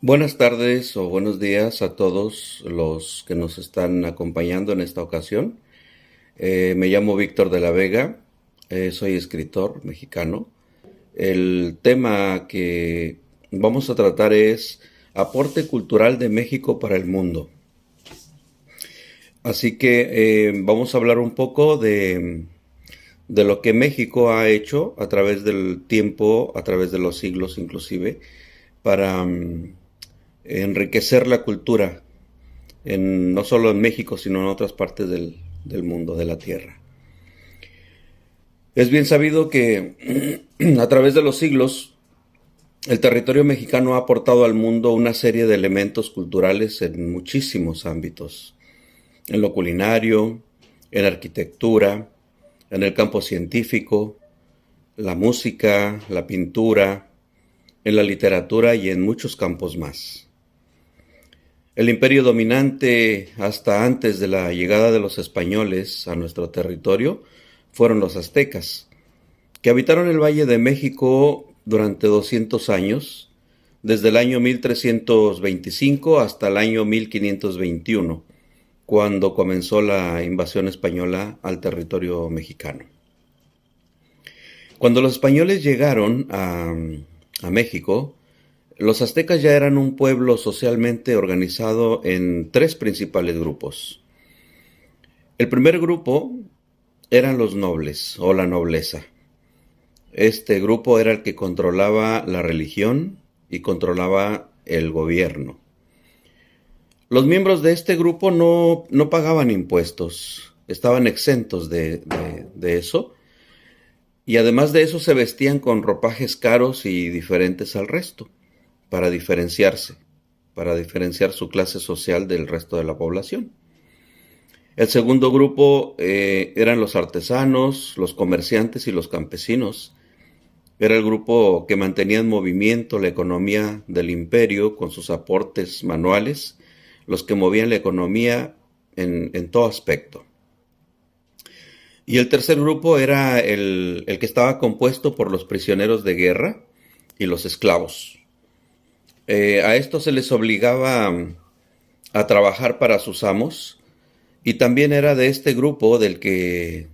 Buenas tardes o buenos días a todos los que nos están acompañando en esta ocasión. Me llamo Víctor de la Vega, soy escritor mexicano. El tema que vamos a tratar es aporte cultural de México para el mundo. Así que vamos a hablar un poco de lo que México ha hecho a través del tiempo, a través de los siglos inclusive, para enriquecer la cultura no solo en México, sino en otras partes del mundo, de la Tierra. Es bien sabido que a través de los siglos el territorio mexicano ha aportado al mundo una serie de elementos culturales en muchísimos ámbitos, en lo culinario, en arquitectura, en el campo científico, la música, la pintura, en la literatura y en muchos campos más. El imperio dominante hasta antes de la llegada de los españoles a nuestro territorio fueron los aztecas, que habitaron el Valle de México durante 200 años, desde el año 1325 hasta el año 1521, cuando comenzó la invasión española al territorio mexicano. Cuando los españoles llegaron a México, los aztecas ya eran un pueblo socialmente organizado en tres principales grupos. El primer grupo eran los nobles o la nobleza. Este grupo era el que controlaba la religión y controlaba el gobierno. Los miembros de este grupo no pagaban impuestos, estaban exentos de eso, y además de eso se vestían con ropajes caros y diferentes al resto, para diferenciarse, para diferenciar su clase social del resto de la población. El segundo grupo eran los artesanos, los comerciantes y los campesinos. Era el grupo que mantenía en movimiento la economía del imperio con sus aportes manuales, los que movían la economía en todo aspecto. Y el tercer grupo era el que estaba compuesto por los prisioneros de guerra y los esclavos. A esto se les obligaba a trabajar para sus amos, y también era de este grupo del que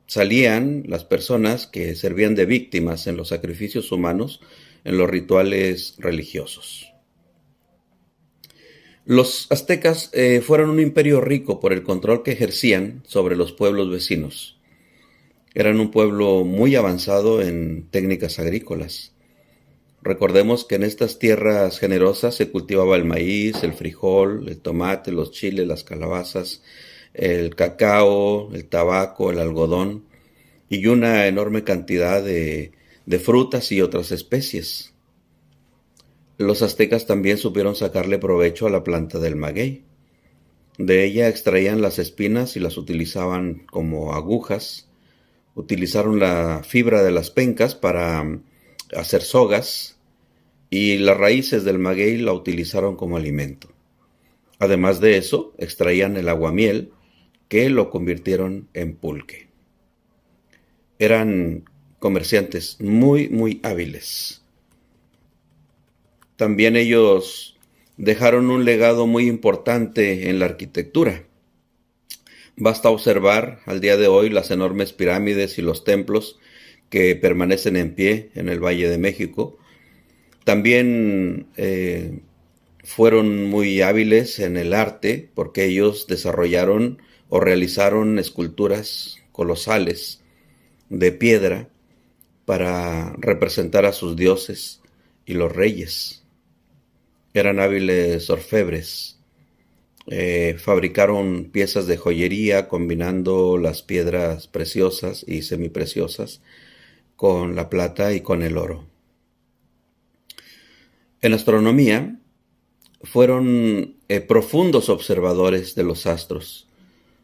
salían las personas que servían de víctimas en los sacrificios humanos, en los rituales religiosos. Los aztecas fueron un imperio rico por el control que ejercían sobre los pueblos vecinos. Eran un pueblo muy avanzado en técnicas agrícolas. Recordemos que en estas tierras generosas se cultivaba el maíz, el frijol, el tomate, los chiles, las calabazas, el cacao, el tabaco, el algodón y una enorme cantidad de frutas y otras especies. Los aztecas también supieron sacarle provecho a la planta del maguey. De ella extraían las espinas y las utilizaban como agujas. Utilizaron la fibra de las pencas para hacer sogas, y las raíces del maguey la utilizaron como alimento. Además de eso, extraían el aguamiel, que lo convirtieron en pulque. Eran comerciantes muy hábiles. También ellos dejaron un legado muy importante en la arquitectura. Basta observar al día de hoy las enormes pirámides y los templos que permanecen en pie en el Valle de México. También fueron muy hábiles en el arte, porque ellos desarrollaron o realizaron esculturas colosales de piedra para representar a sus dioses y los reyes. Eran hábiles orfebres. Fabricaron piezas de joyería combinando las piedras preciosas y semipreciosas con la plata y con el oro. En astronomía fueron profundos observadores de los astros,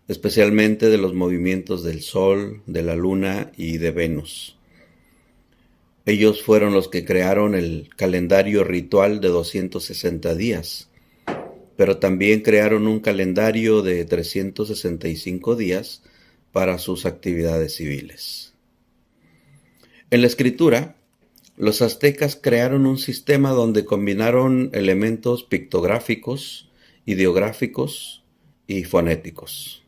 especialmente de los movimientos del Sol, de la Luna y de Venus. Ellos fueron los que crearon el calendario ritual de 260 días, pero también crearon un calendario de 365 días para sus actividades civiles. En la escritura, Los aztecas crearon un sistema donde combinaron elementos pictográficos, ideográficos y fonéticos.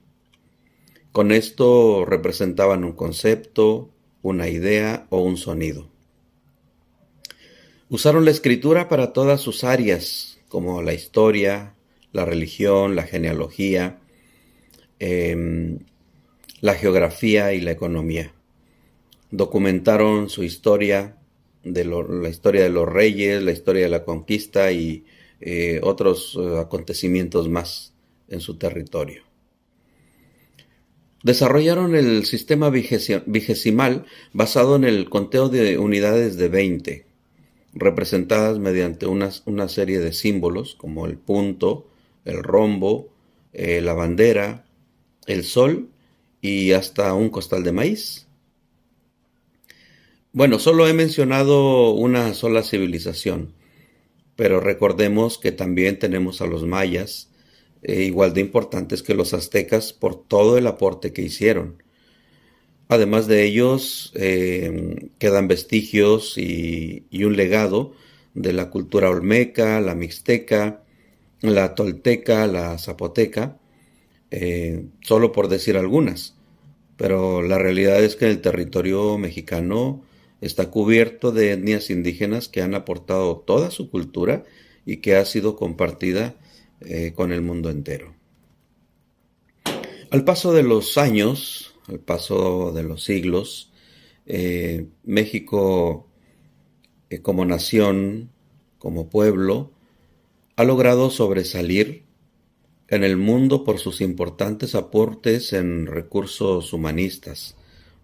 Con esto representaban un concepto, una idea o un sonido. Usaron la escritura para todas sus áreas, como la historia, la religión, la genealogía, em, la geografía y la economía. Documentaron su historia, la historia de los reyes, la historia de la conquista y otros acontecimientos más en su territorio. Desarrollaron el sistema vigesimal basado en el conteo de unidades de 20, representadas mediante una serie de símbolos como el punto, el rombo, la bandera, el sol y hasta un costal de maíz. Bueno, solo he mencionado una sola civilización, pero recordemos que también tenemos a los mayas, igual de importantes que los aztecas por todo el aporte que hicieron. Además de ellos, quedan vestigios y un legado de la cultura olmeca, la mixteca, la tolteca, la zapoteca, solo por decir algunas. Pero la realidad es que el territorio mexicano está cubierto de etnias indígenas que han aportado toda su cultura y que ha sido compartida con el mundo entero. Al paso de los años, al paso de los siglos, México como nación, como pueblo, ha logrado sobresalir en el mundo por sus importantes aportes en recursos humanistas,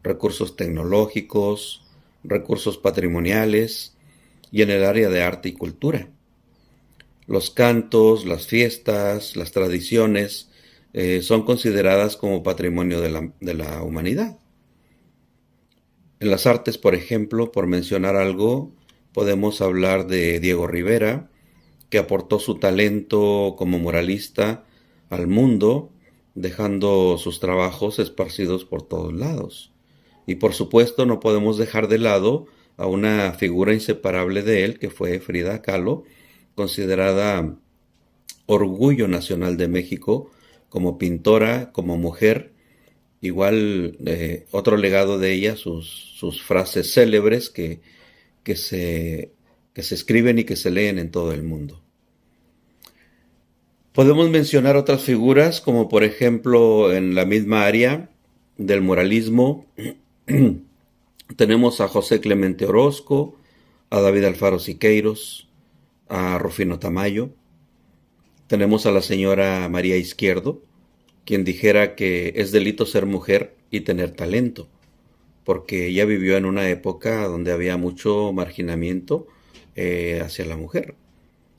recursos tecnológicos, recursos patrimoniales y en el área de arte y cultura. Los cantos, las fiestas, las tradiciones son consideradas como patrimonio de la humanidad. En las artes, por ejemplo, por mencionar algo, podemos hablar de Diego Rivera, que aportó su talento como muralista al mundo, dejando sus trabajos esparcidos por todos lados. Y por supuesto no podemos dejar de lado a una figura inseparable de él, que fue Frida Kahlo, considerada orgullo nacional de México como pintora, como mujer. Igual otro legado de ella, sus frases célebres que se, que se escriben y que se leen en todo el mundo. Podemos mencionar otras figuras, como por ejemplo en la misma área del muralismo, tenemos a José Clemente Orozco, a David Alfaro Siqueiros, a Rufino Tamayo. Tenemos a la señora María Izquierdo, quien dijera que es delito ser mujer y tener talento, porque ella vivió en una época donde había mucho marginamiento hacia la mujer.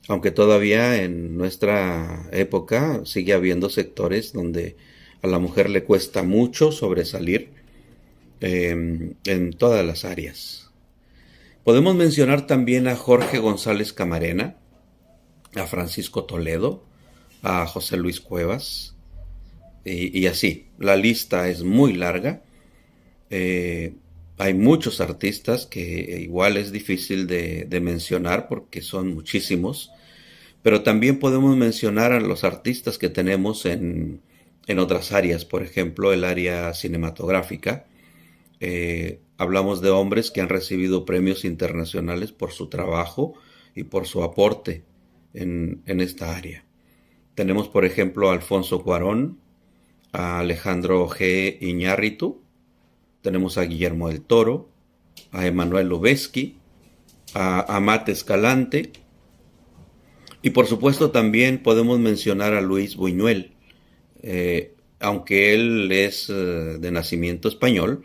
Aunque todavía en nuestra época sigue habiendo sectores donde a la mujer le cuesta mucho sobresalir en todas las áreas. Podemos mencionar también a Jorge González Camarena, a Francisco Toledo, a José Luis Cuevas, y así. La lista es muy larga. Hay muchos artistas que igual es difícil de mencionar porque son muchísimos, pero también podemos mencionar a los artistas que tenemos en otras áreas, por ejemplo, el área cinematográfica. Hablamos de hombres que han recibido premios internacionales por su trabajo y por su aporte en esta área. Tenemos, por ejemplo, a Alfonso Cuarón, a Alejandro G. Iñárritu, tenemos a Guillermo del Toro, a Emanuel Lubezki, a Amat Escalante, y por supuesto también podemos mencionar a Luis Buñuel, aunque él es de nacimiento español,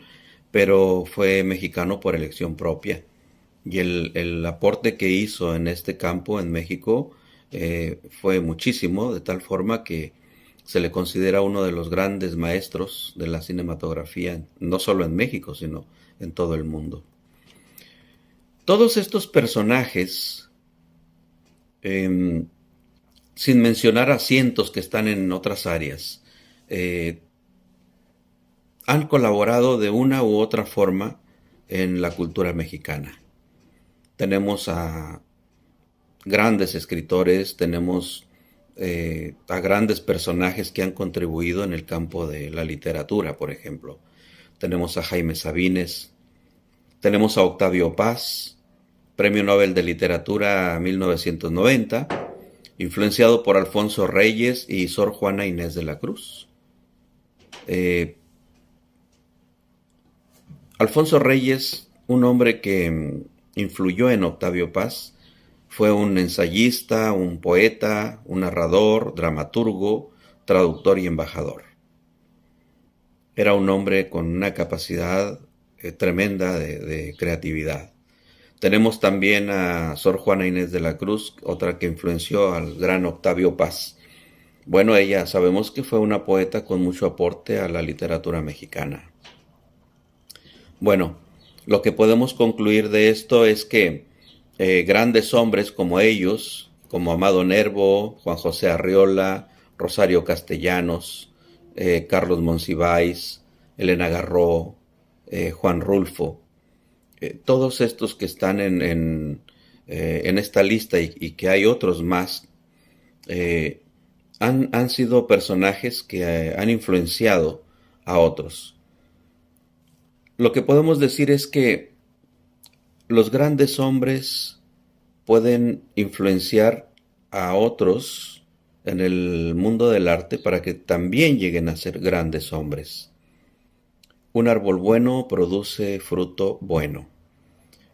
pero fue mexicano por elección propia. Y el aporte que hizo en este campo en México fue muchísimo, de tal forma que se le considera uno de los grandes maestros de la cinematografía, no solo en México, sino en todo el mundo. Todos estos personajes, sin mencionar a cientos que están en otras áreas, han colaborado de una u otra forma en la cultura mexicana. tenemos a grandes escritores, tenemos a grandes personajes que han contribuido en el campo de la literatura, por ejemplo. Tenemos a Jaime Sabines, tenemos a Octavio Paz, Premio Nobel de Literatura 1990, influenciado por Alfonso Reyes y Sor Juana Inés de la Cruz. Alfonso Reyes, un hombre que influyó en Octavio Paz, fue un ensayista, un poeta, un narrador, dramaturgo, traductor y embajador. Era un hombre con una capacidad tremenda de creatividad. Tenemos también a Sor Juana Inés de la Cruz, otra que influenció al gran Octavio Paz. Bueno, ella sabemos que fue una poeta con mucho aporte a la literatura mexicana. Bueno, lo que podemos concluir de esto es que grandes hombres como ellos, como Amado Nervo, Juan José Arriola, Rosario Castellanos, Carlos Monsiváis, Elena Garro, Juan Rulfo, todos estos que están en esta lista y que hay otros más, han sido personajes que han influenciado a otros. Lo que podemos decir es que los grandes hombres pueden influenciar a otros en el mundo del arte para que también lleguen a ser grandes hombres. Un árbol bueno produce fruto bueno.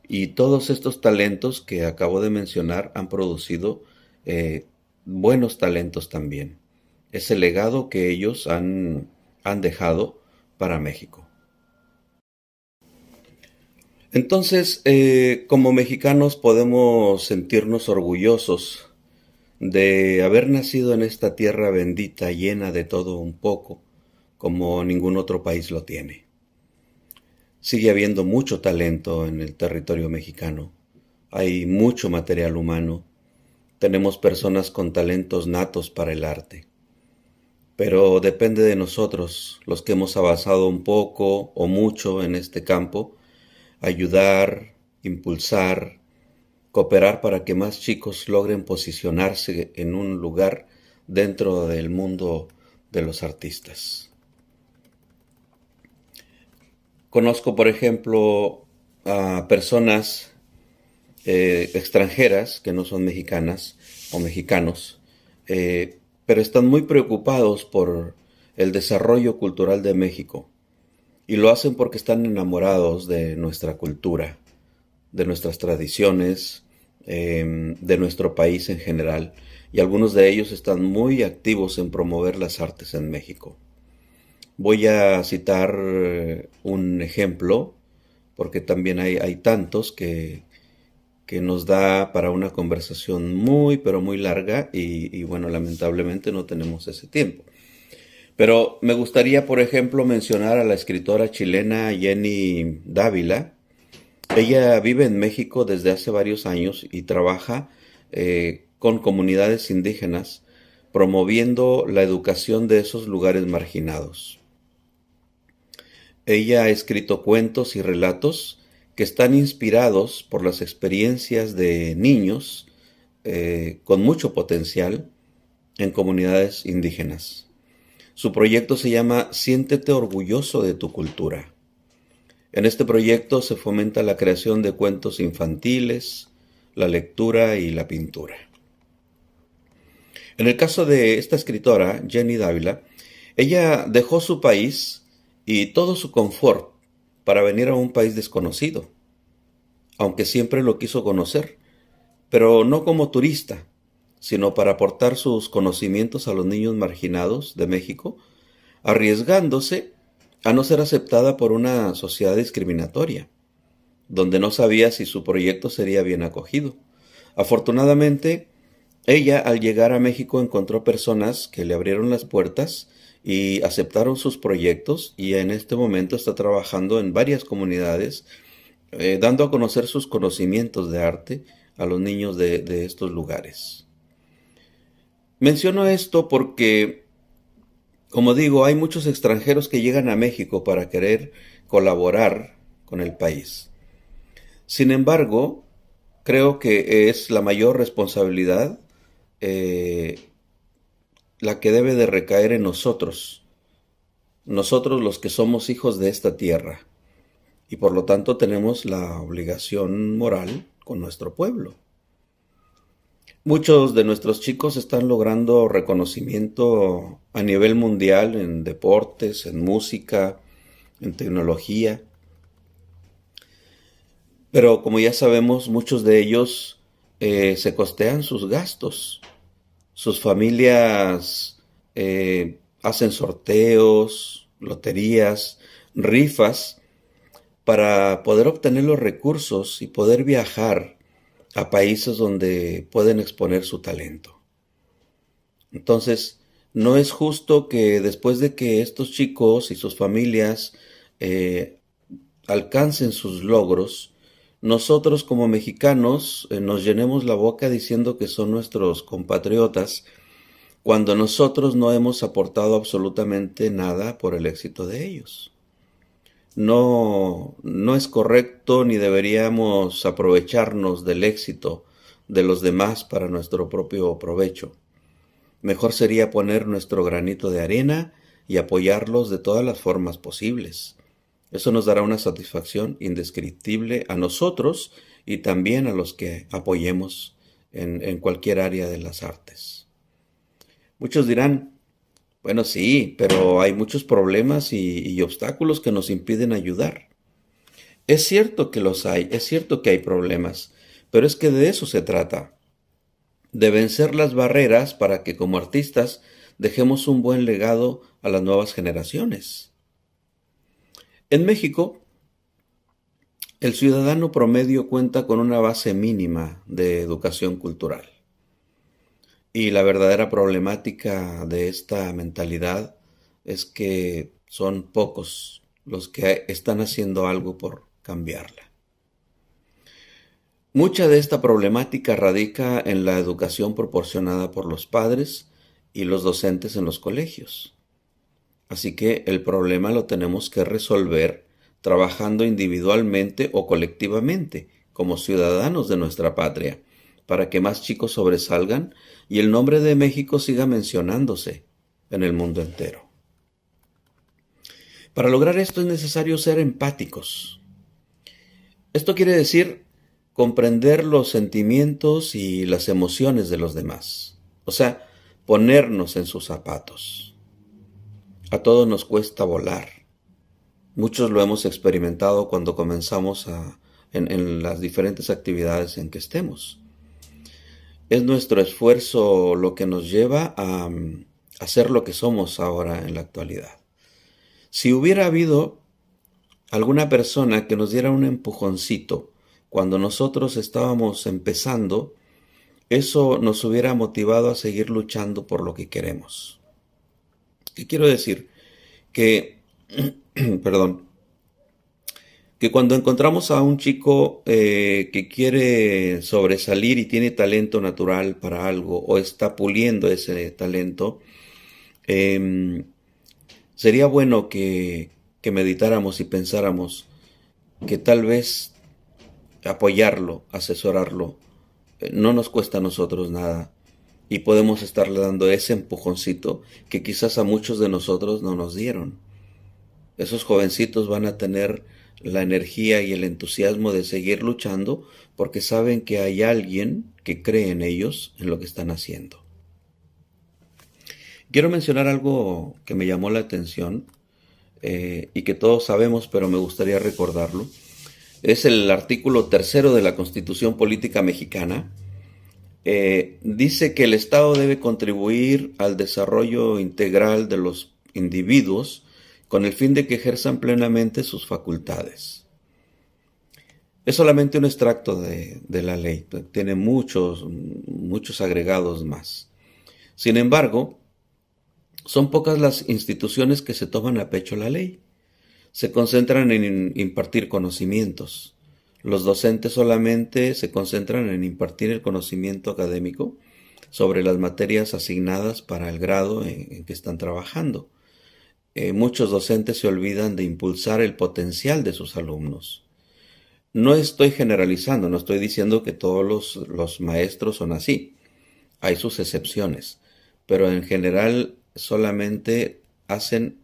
Y todos estos talentos que acabo de mencionar han producido buenos talentos también. Es el legado que ellos han dejado para México. Entonces, como mexicanos podemos sentirnos orgullosos de haber nacido en esta tierra bendita llena de todo un poco, como ningún otro país lo tiene. Sigue habiendo mucho talento en el territorio mexicano, hay mucho material humano, tenemos personas con talentos natos para el arte. Pero depende de nosotros, los que hemos avanzado un poco o mucho en este campo, ayudar, impulsar, cooperar para que más chicos logren posicionarse en un lugar dentro del mundo de los artistas. Conozco, por ejemplo, a personas extranjeras que no son mexicanas o mexicanos, pero están muy preocupados por el desarrollo cultural de México. Y lo hacen porque están enamorados de nuestra cultura, de nuestras tradiciones, de nuestro país en general. Y algunos de ellos están muy activos en promover las artes en México. Voy a citar un ejemplo, porque también hay tantos que nos da para una conversación muy, pero muy larga y bueno, lamentablemente no tenemos ese tiempo. Pero me gustaría, por ejemplo, mencionar a la escritora chilena Jenny Dávila. Ella vive en México desde hace varios años y trabaja con comunidades indígenas promoviendo la educación de esos lugares marginados. Ella ha escrito cuentos y relatos que están inspirados por las experiencias de niños con mucho potencial en comunidades indígenas. Su proyecto se llama Siéntete orgulloso de tu cultura. En este proyecto se fomenta la creación de cuentos infantiles, la lectura y la pintura. En el caso de esta escritora, Jenny Dávila, ella dejó su país y todo su confort para venir a un país desconocido, aunque siempre lo quiso conocer, pero no como turista, sino para aportar sus conocimientos a los niños marginados de México, arriesgándose a no ser aceptada por una sociedad discriminatoria, donde no sabía si su proyecto sería bien acogido. Afortunadamente, ella al llegar a México encontró personas que le abrieron las puertas y aceptaron sus proyectos y en este momento está trabajando en varias comunidades, dando a conocer sus conocimientos de arte a los niños de estos lugares. Menciono esto porque, como digo, hay muchos extranjeros que llegan a México para querer colaborar con el país. Sin embargo, creo que es la mayor responsabilidad eh, la que debe de recaer en nosotros, nosotros los que somos hijos de esta tierra, y por lo tanto tenemos la obligación moral con nuestro pueblo. Muchos de nuestros chicos están logrando reconocimiento a nivel mundial en deportes, en música, en tecnología, pero como ya sabemos, muchos de ellos se costean sus gastos. Sus familias hacen sorteos, loterías, rifas para poder obtener los recursos y poder viajar a países donde pueden exponer su talento. Entonces, no es justo que después de que estos chicos y sus familias eh, alcancen sus logros, nosotros como mexicanos nos llenemos la boca diciendo que son nuestros compatriotas cuando nosotros no hemos aportado absolutamente nada por el éxito de ellos. No, no es correcto ni deberíamos aprovecharnos del éxito de los demás para nuestro propio provecho. Mejor sería poner nuestro granito de arena y apoyarlos de todas las formas posibles. Eso nos dará una satisfacción indescriptible a nosotros y también a los que apoyemos en cualquier área de las artes. Muchos dirán, bueno, sí, pero hay muchos problemas y obstáculos que nos impiden ayudar. Es cierto que los hay, es cierto que hay problemas, pero es que de eso se trata, de vencer las barreras para que como artistas dejemos un buen legado a las nuevas generaciones. En México, el ciudadano promedio cuenta con una base mínima de educación cultural. Y la verdadera problemática de esta mentalidad es que son pocos los que están haciendo algo por cambiarla. Mucha de esta problemática radica en la educación proporcionada por los padres y los docentes en los colegios. Así que el problema lo tenemos que resolver trabajando individualmente o colectivamente, como ciudadanos de nuestra patria, para que más chicos sobresalgan y el nombre de México siga mencionándose en el mundo entero. Para lograr esto es necesario ser empáticos. Esto quiere decir comprender los sentimientos y las emociones de los demás. O sea, ponernos en sus zapatos. A todos nos cuesta volar. Muchos lo hemos experimentado cuando comenzamos en las diferentes actividades en que estemos. Es nuestro esfuerzo lo que nos lleva a ser lo que somos ahora en la actualidad. Si hubiera habido alguna persona que nos diera un empujoncito cuando nosotros estábamos empezando, eso nos hubiera motivado a seguir luchando por lo que queremos. ¿Qué quiero decir? Que, perdón, que cuando encontramos a un chico que quiere sobresalir y tiene talento natural para algo o está puliendo ese talento, eh, sería bueno que meditáramos y pensáramos que tal vez apoyarlo, asesorarlo, no nos cuesta a nosotros nada y podemos estarle dando ese empujoncito que quizás a muchos de nosotros no nos dieron. Esos jovencitos van a tener la energía y el entusiasmo de seguir luchando porque saben que hay alguien que cree en ellos, en lo que están haciendo. Quiero mencionar algo que me llamó la atención y que todos sabemos, pero me gustaría recordarlo. Es el artículo tercero de la Constitución Política Mexicana. Dice que el Estado debe contribuir al desarrollo integral de los individuos con el fin de que ejerzan plenamente sus facultades. Es solamente un extracto de la ley, tiene muchos agregados más. Sin embargo, son pocas las instituciones que se toman a pecho la ley. Se concentran en impartir conocimientos. Los docentes solamente se concentran en impartir el conocimiento académico sobre las materias asignadas para el grado en que están trabajando. Muchos docentes se olvidan de impulsar el potencial de sus alumnos. No estoy generalizando, no estoy diciendo que todos los maestros son así. Hay sus excepciones, pero en general solamente hacen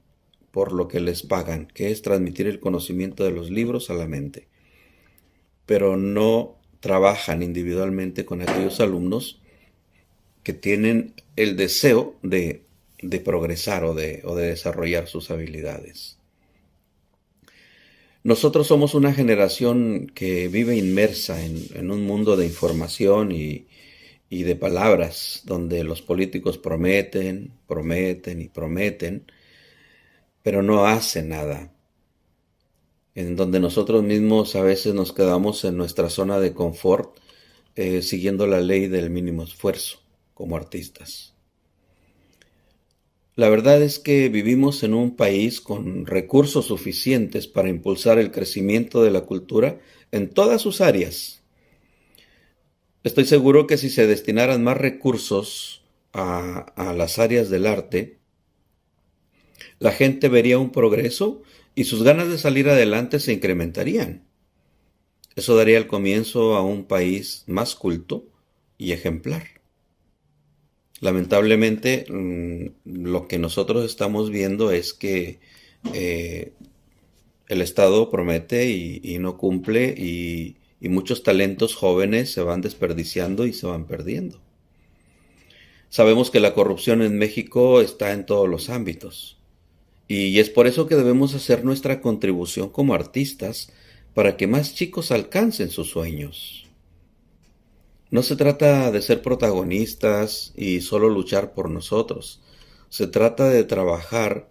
por lo que les pagan, que es transmitir el conocimiento de los libros a la mente, pero no trabajan individualmente con aquellos alumnos que tienen el deseo de progresar o de desarrollar sus habilidades. Nosotros somos una generación que vive inmersa en un mundo de información y de palabras, donde los políticos prometen, prometen y prometen, pero no hacen nada. En donde nosotros mismos a veces nos quedamos en nuestra zona de confort, siguiendo la ley del mínimo esfuerzo como artistas. La verdad es que vivimos en un país con recursos suficientes para impulsar el crecimiento de la cultura en todas sus áreas. Estoy seguro que si se destinaran más recursos a las áreas del arte, la gente vería un progreso y sus ganas de salir adelante se incrementarían. Eso daría el comienzo a un país más culto y ejemplar. Lamentablemente, lo que nosotros estamos viendo es que eh, el Estado promete y no cumple y muchos talentos jóvenes se van desperdiciando y se van perdiendo. Sabemos que la corrupción en México está en todos los ámbitos y es por eso que debemos hacer nuestra contribución como artistas para que más chicos alcancen sus sueños. No se trata de ser protagonistas y solo luchar por nosotros. Se trata de trabajar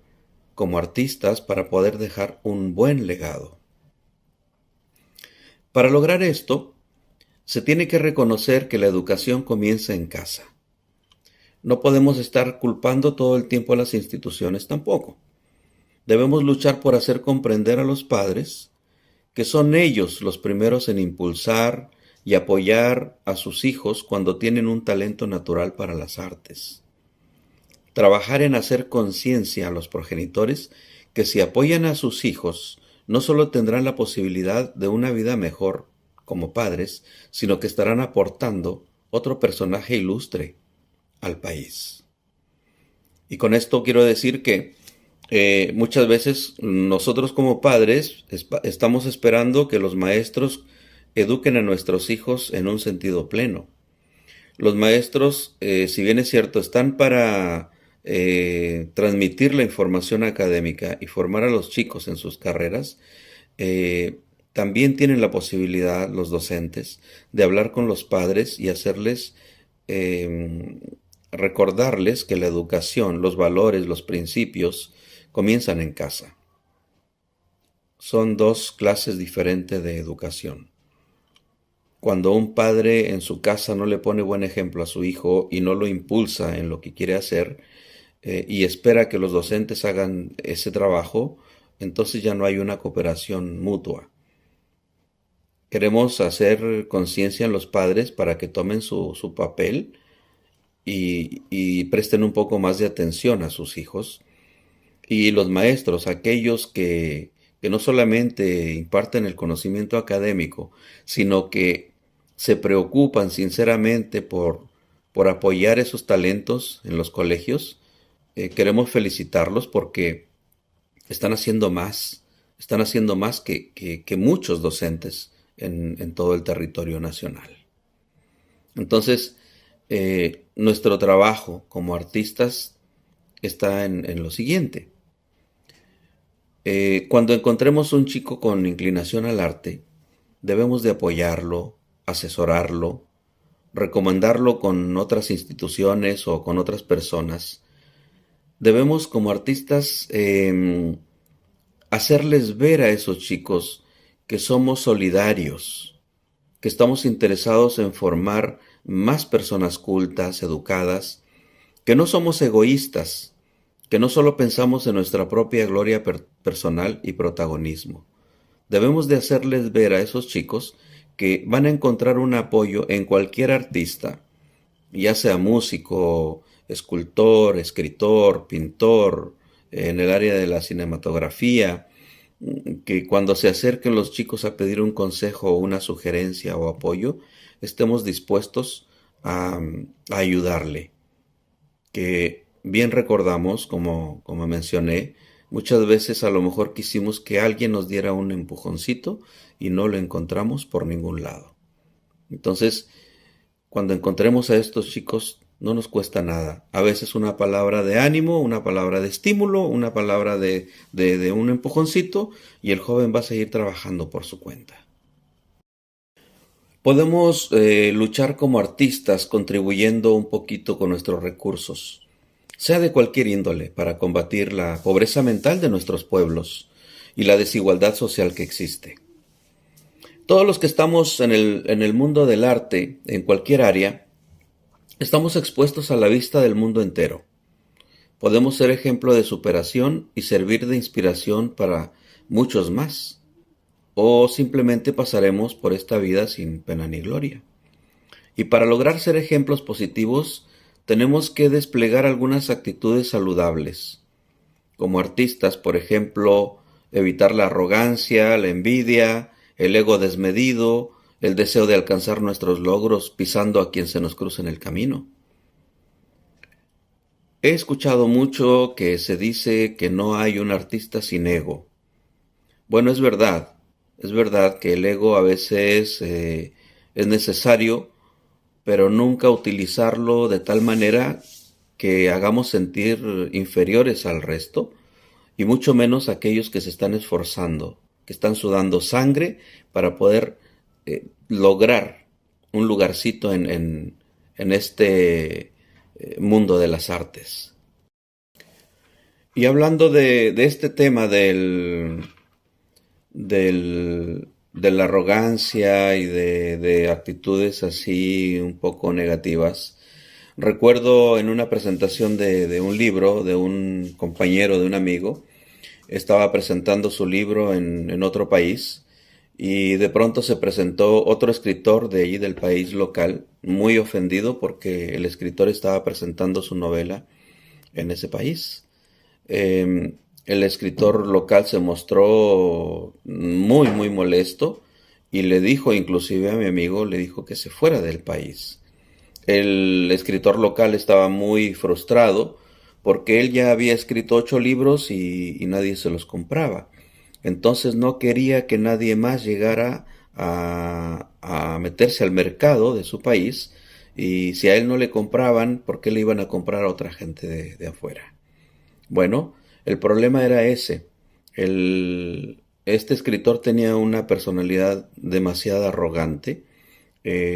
como artistas para poder dejar un buen legado. Para lograr esto, se tiene que reconocer que la educación comienza en casa. No podemos estar culpando todo el tiempo a las instituciones tampoco. Debemos luchar por hacer comprender a los padres que son ellos los primeros en impulsar y apoyar a sus hijos cuando tienen un talento natural para las artes. Trabajar en hacer conciencia a los progenitores que si apoyan a sus hijos, no solo tendrán la posibilidad de una vida mejor como padres, sino que estarán aportando otro personaje ilustre al país. Y con esto quiero decir que muchas veces nosotros como padres estamos esperando que los maestros eduquen a nuestros hijos en un sentido pleno. Los maestros, si bien es cierto, están para transmitir la información académica y formar a los chicos en sus carreras, eh, también tienen la posibilidad, los docentes, de hablar con los padres y hacerles, eh, recordarles que la educación, los valores, los principios, comienzan en casa. Son dos clases diferentes de educación. Cuando un padre en su casa no le pone buen ejemplo a su hijo y no lo impulsa en lo que quiere hacer, y espera que los docentes hagan ese trabajo, entonces ya no hay una cooperación mutua. Queremos hacer conciencia en los padres para que tomen su papel y presten un poco más de atención a sus hijos. Y los maestros, aquellos que no solamente imparten el conocimiento académico, sino que se preocupan sinceramente por apoyar esos talentos en los colegios, queremos felicitarlos porque están haciendo más que muchos docentes en todo el territorio nacional. Entonces, nuestro trabajo como artistas está en lo siguiente. Cuando encontremos un chico con inclinación al arte, debemos de apoyarlo, asesorarlo, recomendarlo con otras instituciones o con otras personas. Debemos como artistas hacerles ver a esos chicos que somos solidarios, que estamos interesados en formar más personas cultas, educadas, que no somos egoístas, que no solo pensamos en nuestra propia gloria personal y protagonismo. Debemos de hacerles ver a esos chicos que van a encontrar un apoyo en cualquier artista, ya sea músico, escultor, escritor, pintor, en el área de la cinematografía, que cuando se acerquen los chicos a pedir un consejo o una sugerencia o apoyo, estemos dispuestos a ayudarle. Que bien recordamos, como mencioné, muchas veces a lo mejor quisimos que alguien nos diera un empujoncito y no lo encontramos por ningún lado. Entonces, cuando encontremos a estos chicos, no nos cuesta nada. A veces una palabra de ánimo, una palabra de estímulo, una palabra de un empujoncito y el joven va a seguir trabajando por su cuenta. Podemos luchar como artistas contribuyendo un poquito con nuestros recursos, sea de cualquier índole, para combatir la pobreza mental de nuestros pueblos y la desigualdad social que existe. Todos los que estamos en el mundo del arte, en cualquier área, estamos expuestos a la vista del mundo entero. Podemos ser ejemplo de superación y servir de inspiración para muchos más. O simplemente pasaremos por esta vida sin pena ni gloria. Y para lograr ser ejemplos positivos, tenemos que desplegar algunas actitudes saludables. Como artistas, por ejemplo, evitar la arrogancia, la envidia, el ego desmedido, el deseo de alcanzar nuestros logros pisando a quien se nos cruza en el camino. He escuchado mucho que se dice que no hay un artista sin ego. Bueno, es verdad que el ego a veces es necesario, pero nunca utilizarlo de tal manera que hagamos sentir inferiores al resto, y mucho menos a aquellos que se están esforzando, que están sudando sangre para poder lograr un lugarcito en este mundo de las artes. Y hablando de este tema de la arrogancia y de actitudes así un poco negativas, recuerdo en una presentación de un libro de un compañero, de un amigo, estaba presentando su libro en otro país y de pronto se presentó otro escritor de allí del país local, muy ofendido porque el escritor estaba presentando su novela en ese país. El escritor local se mostró muy, muy molesto y le dijo, inclusive a mi amigo, le dijo que se fuera del país. El escritor local estaba muy frustrado porque él ya había escrito 8 libros y nadie se los compraba. Entonces no quería que nadie más llegara a meterse al mercado de su país, y si a él no le compraban, ¿por qué le iban a comprar a otra gente de afuera? Bueno, el problema era ese. Este escritor tenía una personalidad demasiado arrogante,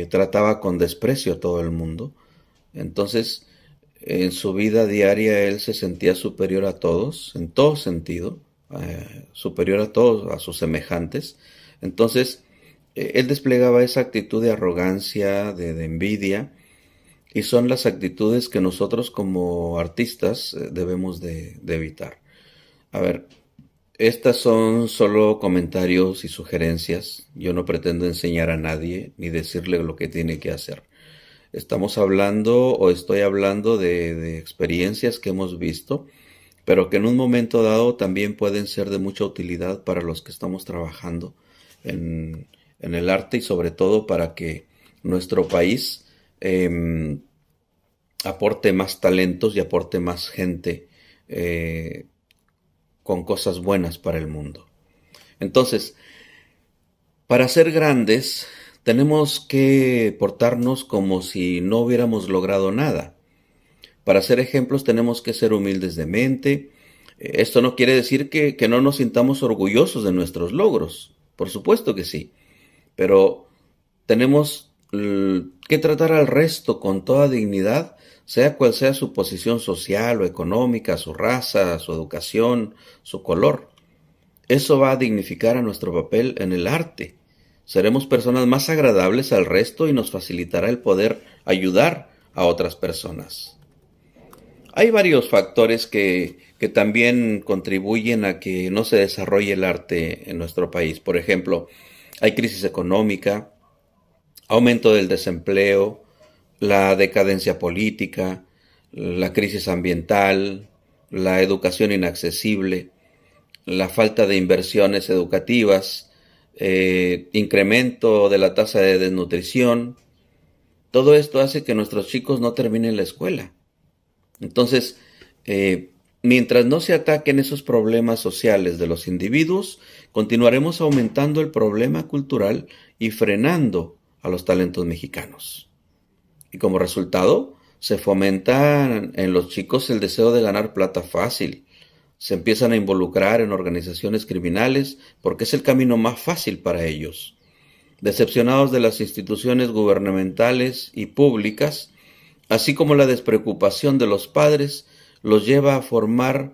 trataba con desprecio a todo el mundo. Entonces, en su vida diaria él se sentía superior a todos, en todo sentido, superior a todos, a sus semejantes. Entonces, él desplegaba esa actitud de arrogancia, de envidia, y son las actitudes que nosotros como artistas debemos de evitar. A ver, estas son solo comentarios y sugerencias. Yo no pretendo enseñar a nadie ni decirle lo que tiene que hacer. Estamos hablando o estoy hablando de experiencias que hemos visto, pero que en un momento dado también pueden ser de mucha utilidad para los que estamos trabajando en el arte, y sobre todo para que nuestro país aporte más talentos y aporte más gente con cosas buenas para el mundo. Entonces, para ser grandes, tenemos que portarnos como si no hubiéramos logrado nada. Para ser ejemplos tenemos que ser humildes de mente. Esto no quiere decir que no nos sintamos orgullosos de nuestros logros. Por supuesto que sí. Pero tenemos que tratar al resto con toda dignidad, sea cual sea su posición social o económica, su raza, su educación, su color. Eso va a dignificar a nuestro papel en el arte. Seremos personas más agradables al resto y nos facilitará el poder ayudar a otras personas. Hay varios factores que también contribuyen a que no se desarrolle el arte en nuestro país. Por ejemplo, hay crisis económica, aumento del desempleo, la decadencia política, la crisis ambiental, la educación inaccesible. la falta de inversiones educativas, incremento de la tasa de desnutrición, todo esto hace que nuestros chicos no terminen la escuela. Entonces, mientras no se ataquen esos problemas sociales de los individuos, continuaremos aumentando el problema cultural y frenando a los talentos mexicanos. Y como resultado, se fomenta en los chicos el deseo de ganar plata fácil. Se empiezan a involucrar en organizaciones criminales porque es el camino más fácil para ellos. Decepcionados de las instituciones gubernamentales y públicas, así como la despreocupación de los padres, los lleva a formar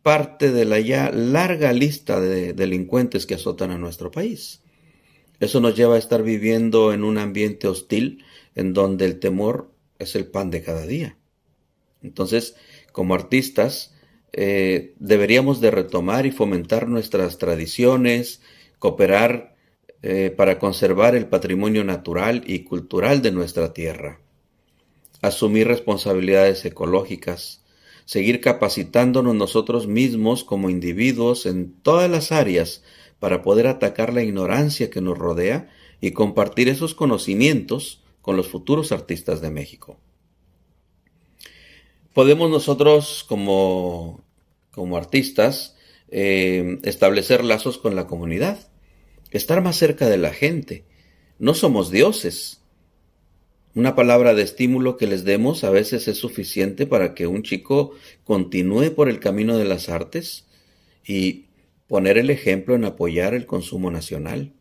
parte de la ya larga lista de delincuentes que azotan a nuestro país. Eso nos lleva a estar viviendo en un ambiente hostil en donde el temor es el pan de cada día. Entonces, como artistas, deberíamos de retomar y fomentar nuestras tradiciones, cooperar para conservar el patrimonio natural y cultural de nuestra tierra, asumir responsabilidades ecológicas, seguir capacitándonos nosotros mismos como individuos en todas las áreas para poder atacar la ignorancia que nos rodea y compartir esos conocimientos con los futuros artistas de México. Podemos nosotros como artistas establecer lazos con la comunidad, estar más cerca de la gente. No somos dioses. Una palabra de estímulo que les demos a veces es suficiente para que un chico continúe por el camino de las artes y poner el ejemplo en apoyar el consumo nacional.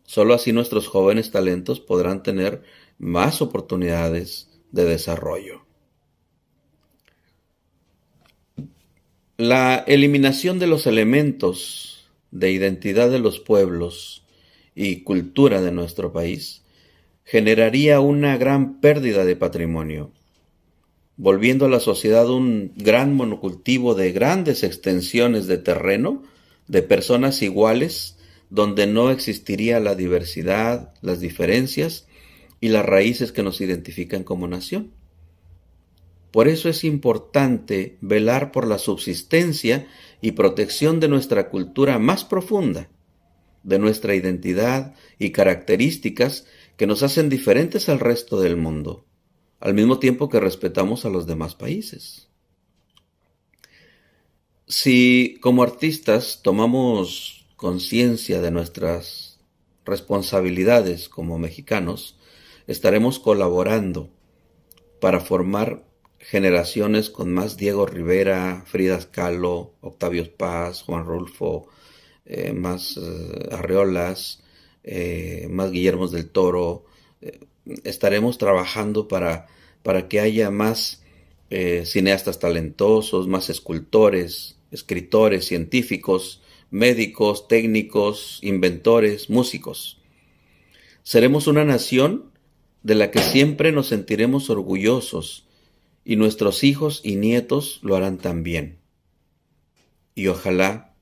Solo así nuestros jóvenes talentos podrán tener más oportunidades de desarrollo. La eliminación de los elementos de identidad de los pueblos y cultura de nuestro país generaría una gran pérdida de patrimonio, volviendo a la sociedad un gran monocultivo de grandes extensiones de terreno, de personas iguales, donde no existiría la diversidad, las diferencias y las raíces que nos identifican como nación. Por eso es importante velar por la subsistencia y protección de nuestra cultura más profunda, de nuestra identidad y características que nos hacen diferentes al resto del mundo, al mismo tiempo que respetamos a los demás países. Si como artistas tomamos conciencia de nuestras responsabilidades como mexicanos, estaremos colaborando para formar generaciones con más Diego Rivera, Frida Kahlo, Octavio Paz, Juan Rulfo, más Arreolas, más Guillermos del Toro. Estaremos trabajando para que haya más cineastas talentosos, más escultores, escritores, científicos, médicos, técnicos, inventores, músicos. Seremos una nación de la que siempre nos sentiremos orgullosos y nuestros hijos y nietos lo harán también. Y ojalá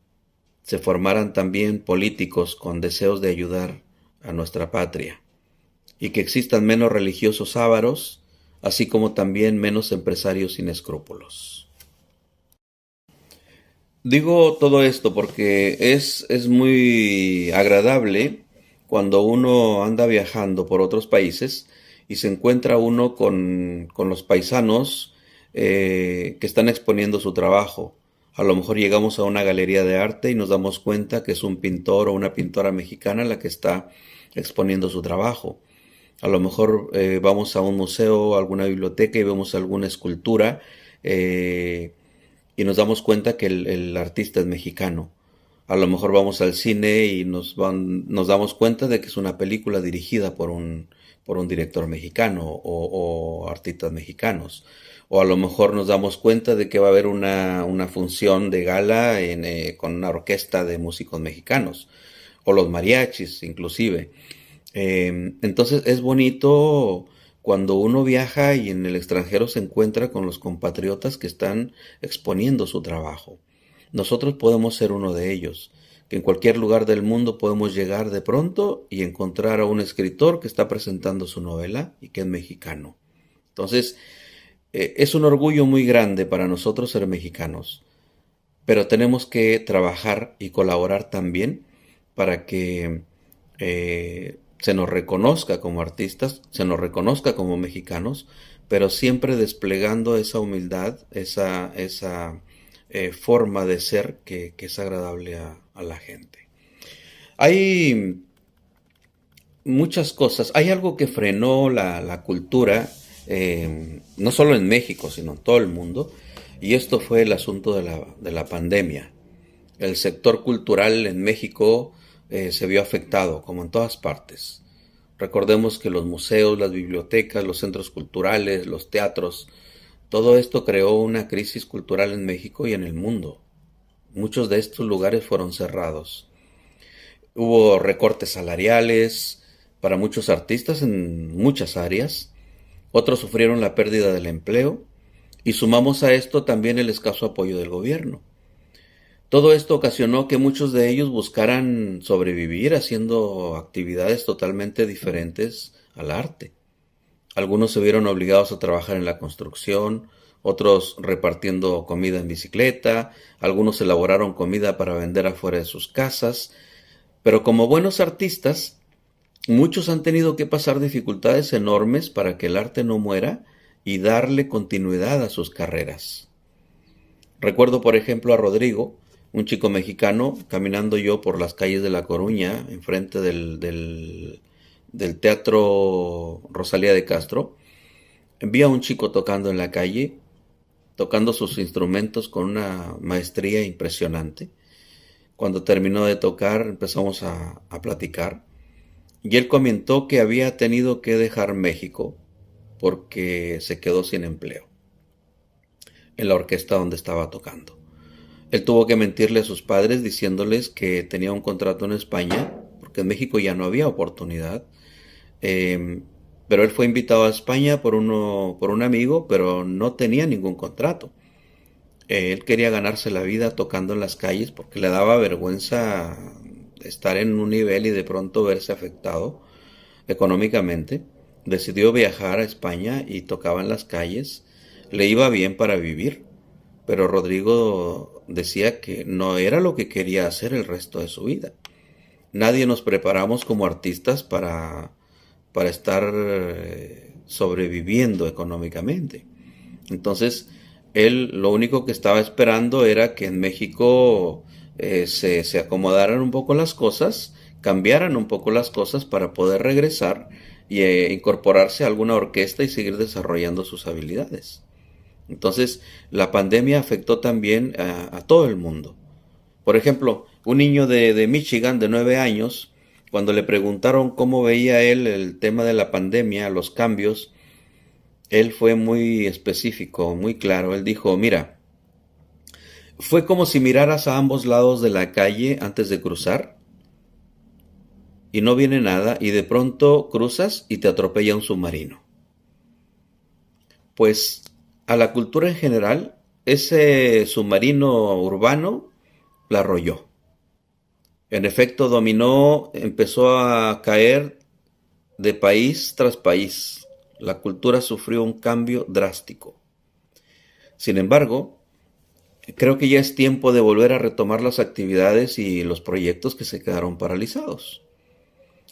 se formaran también políticos con deseos de ayudar a nuestra patria y que existan menos religiosos ávaros, así como también menos empresarios sin escrúpulos. Digo todo esto porque es muy agradable cuando uno anda viajando por otros países y se encuentra uno con los paisanos que están exponiendo su trabajo. A lo mejor llegamos a una galería de arte y nos damos cuenta que es un pintor o una pintora mexicana la que está exponiendo su trabajo. A lo mejor vamos a un museo, a alguna biblioteca y vemos alguna escultura y nos damos cuenta que el artista es mexicano. A lo mejor vamos al cine y nos damos cuenta de que es una película dirigida por un director mexicano o artistas mexicanos. O a lo mejor nos damos cuenta de que va a haber una función de gala con una orquesta de músicos mexicanos. O los mariachis, inclusive. Entonces es bonito cuando uno viaja y en el extranjero se encuentra con los compatriotas que están exponiendo su trabajo. Nosotros podemos ser uno de ellos, que en cualquier lugar del mundo podemos llegar de pronto y encontrar a un escritor que está presentando su novela y que es mexicano. Entonces, es un orgullo muy grande para nosotros ser mexicanos. pero tenemos que trabajar y colaborar también para que se nos reconozca como artistas, se nos reconozca como mexicanos, pero siempre desplegando esa humildad, esa forma de ser que es agradable a la gente. Hay muchas cosas. Hay algo que frenó la cultura, no solo en México, sino en todo el mundo, y esto fue el asunto de la pandemia. El sector cultural en México se vio afectado, como en todas partes. Recordemos que los museos, las bibliotecas, los centros culturales, los teatros, todo esto creó una crisis cultural en México y en el mundo. Muchos de estos lugares fueron cerrados. Hubo recortes salariales para muchos artistas en muchas áreas. Otros sufrieron la pérdida del empleo. Y sumamos a esto también el escaso apoyo del gobierno. Todo esto ocasionó que muchos de ellos buscaran sobrevivir haciendo actividades totalmente diferentes al arte. Algunos se vieron obligados a trabajar en la construcción, otros repartiendo comida en bicicleta, algunos elaboraron comida para vender afuera de sus casas, pero como buenos artistas, muchos han tenido que pasar dificultades enormes para que el arte no muera y darle continuidad a sus carreras. Recuerdo, por ejemplo, a Rodrigo, un chico mexicano, caminando yo por las calles de La Coruña, enfrente del Teatro Rosalía de Castro. Vi a un chico tocando en la calle, tocando sus instrumentos con una maestría impresionante. Cuando terminó de tocar, empezamos a platicar. Y él comentó que había tenido que dejar México porque se quedó sin empleo en la orquesta donde estaba tocando. Él tuvo que mentirle a sus padres diciéndoles que tenía un contrato en España, porque en México ya no había oportunidad. Eh, pero él fue invitado a España por un amigo, pero no tenía ningún contrato. Él quería ganarse la vida tocando en las calles porque le daba vergüenza estar en un nivel y de pronto verse afectado económicamente. Decidió viajar a España y tocaba en las calles. Le iba bien para vivir, pero Rodrigo decía que no era lo que quería hacer el resto de su vida. Nadie nos preparamos como artistas para estar sobreviviendo económicamente. Entonces, él lo único que estaba esperando era que en México se acomodaran un poco las cosas, cambiaran un poco las cosas para poder regresar y incorporarse a alguna orquesta y seguir desarrollando sus habilidades. Entonces, la pandemia afectó también a todo el mundo. Por ejemplo, un niño de Michigan de 9 años, cuando le preguntaron cómo veía él el tema de la pandemia, los cambios, él fue muy específico, muy claro. Él dijo, mira, fue como si miraras a ambos lados de la calle antes de cruzar y no viene nada y de pronto cruzas y te atropella un submarino. Pues a la cultura en general, ese submarino urbano la arrolló. En efecto, dominó, empezó a caer de país tras país. La cultura sufrió un cambio drástico. Sin embargo, creo que ya es tiempo de volver a retomar las actividades y los proyectos que se quedaron paralizados.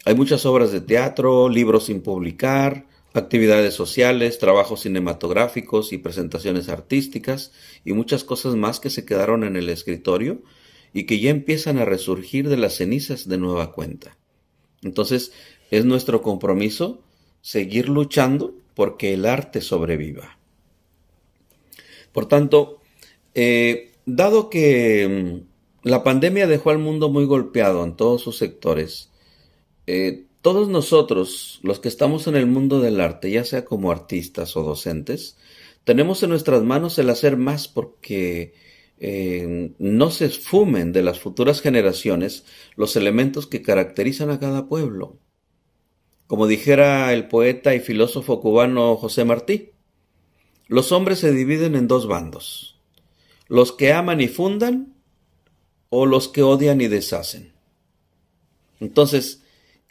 Hay muchas obras de teatro, libros sin publicar, actividades sociales, trabajos cinematográficos y presentaciones artísticas y muchas cosas más que se quedaron en el escritorio y que ya empiezan a resurgir de las cenizas de nueva cuenta. Entonces, es nuestro compromiso seguir luchando porque el arte sobreviva. Por tanto, dado que la pandemia dejó al mundo muy golpeado en todos sus sectores, todos nosotros, los que estamos en el mundo del arte, ya sea como artistas o docentes, tenemos en nuestras manos el hacer más porque no se esfumen de las futuras generaciones los elementos que caracterizan a cada pueblo. Como dijera el poeta y filósofo cubano José Martí, los hombres se dividen en dos bandos, los que aman y fundan o los que odian y deshacen. Entonces,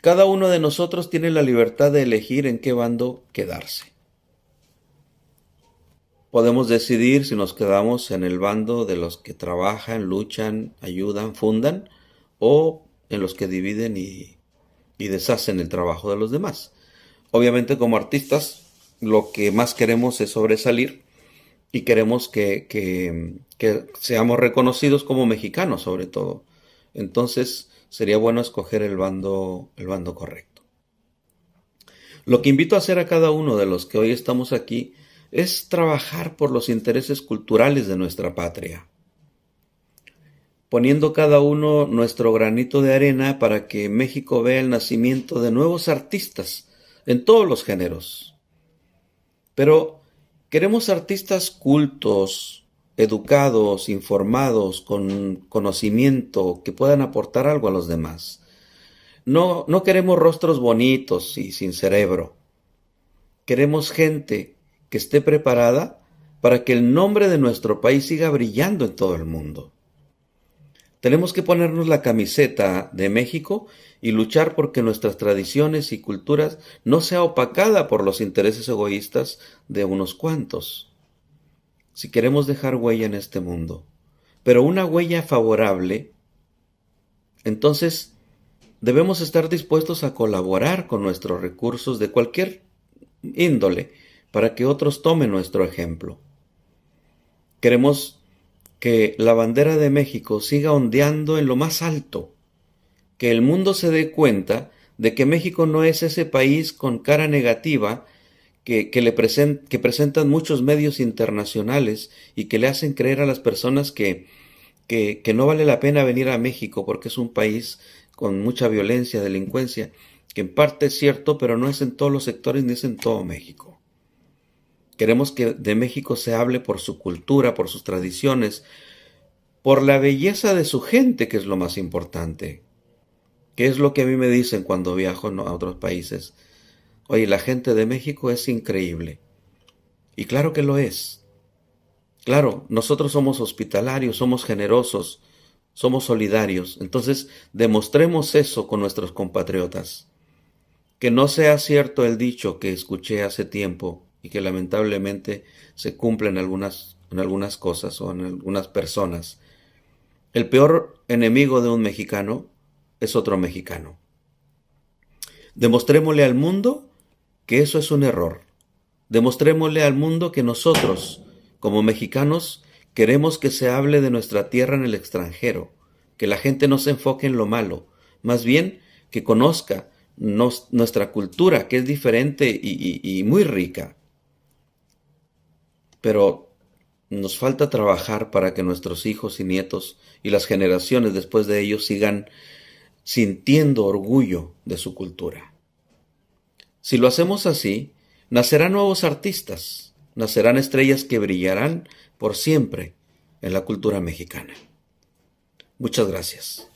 cada uno de nosotros tiene la libertad de elegir en qué bando quedarse. Podemos decidir si nos quedamos en el bando de los que trabajan, luchan, ayudan, fundan, o en los que dividen y deshacen el trabajo de los demás. Obviamente, como artistas, lo que más queremos es sobresalir y queremos que seamos reconocidos como mexicanos, sobre todo. Entonces, sería bueno escoger el bando correcto. Lo que invito a hacer a cada uno de los que hoy estamos aquí es trabajar por los intereses culturales de nuestra patria, poniendo cada uno nuestro granito de arena para que México vea el nacimiento de nuevos artistas en todos los géneros. Pero queremos artistas cultos, educados, informados, con conocimiento, que puedan aportar algo a los demás. No queremos rostros bonitos y sin cerebro. Queremos gente que esté preparada para que el nombre de nuestro país siga brillando en todo el mundo. Tenemos que ponernos la camiseta de México y luchar porque nuestras tradiciones y culturas no sea opacada por los intereses egoístas de unos cuantos. Si queremos dejar huella en este mundo, pero una huella favorable, entonces debemos estar dispuestos a colaborar con nuestros recursos de cualquier índole para que otros tomen nuestro ejemplo. Queremos que la bandera de México siga ondeando en lo más alto, que el mundo se dé cuenta de que México no es ese país con cara negativa que presentan muchos medios internacionales y que le hacen creer a las personas que no vale la pena venir a México porque es un país con mucha violencia, delincuencia, que en parte es cierto, pero no es en todos los sectores ni es en todo México. Queremos que de México se hable por su cultura, por sus tradiciones, por la belleza de su gente, que es lo más importante. ¿Qué es lo que a mí me dicen cuando viajo a otros países? Oye, la gente de México es increíble. Y claro que lo es. Claro, nosotros somos hospitalarios, somos generosos, somos solidarios. Entonces, demostremos eso con nuestros compatriotas. Que no sea cierto el dicho que escuché hace tiempo y que lamentablemente se cumple en algunas cosas o en algunas personas. El peor enemigo de un mexicano es otro mexicano. Demostrémosle al mundo que eso es un error. Demostrémosle al mundo que nosotros, como mexicanos, queremos que se hable de nuestra tierra en el extranjero, que la gente no se enfoque en lo malo, más bien que conozca nuestra cultura, que es diferente y muy rica. Pero nos falta trabajar para que nuestros hijos y nietos y las generaciones después de ellos sigan sintiendo orgullo de su cultura. Si lo hacemos así, nacerán nuevos artistas, nacerán estrellas que brillarán por siempre en la cultura mexicana. Muchas gracias.